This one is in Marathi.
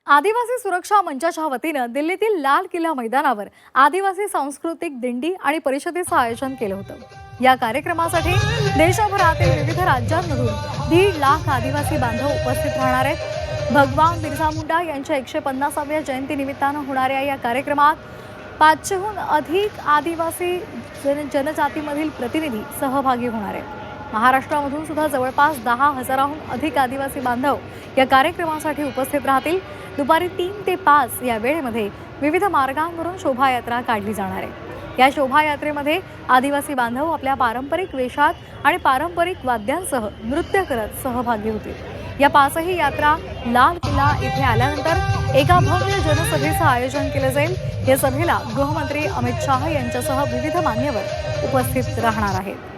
आदिवासी सुरक्षा मंचाच्या वतीनं दिल्लीतील लाल किल्ला मैदानावर आदिवासी सांस्कृतिक दिंडी आणि परिषदेचं आयोजन केलं होतं। या कार्यक्रमासाठी देशभरातील विविध राज्यांमधून 1.5 लाख आदिवासी बांधव उपस्थित राहणार आहेत। भगवान बिरसा मुंडा यांच्या 150व्या जयंती निमित्तानं होणाऱ्या या कार्यक्रमात 500हून अधिक आदिवासी जनजातीमधील प्रतिनिधी सहभागी होणार आहेत। महाराष्ट्रामधून सुद्धा जवळपास 10,000हून अधिक आदिवासी बांधव या कार्यक्रमासाठी उपस्थित राहतील। दुपारी 3 ते 5 या वेळेमध्ये विविध मार्गांवरून शोभायात्रा काढली जाणार आहे। या शोभायात्रेमध्ये आदिवासी बांधव आपल्या पारंपरिक वेशात आणि पारंपरिक वाद्यांसह नृत्य करत सहभागी होतील। या पाचही यात्रा लाल किल्ला येथे आल्यानंतर एका भव्य जनसभेचं आयोजन केलं जाईल। या सभेला गृहमंत्री अमित शाह यांच्यासह विविध मान्यवर उपस्थित राहणार आहेत।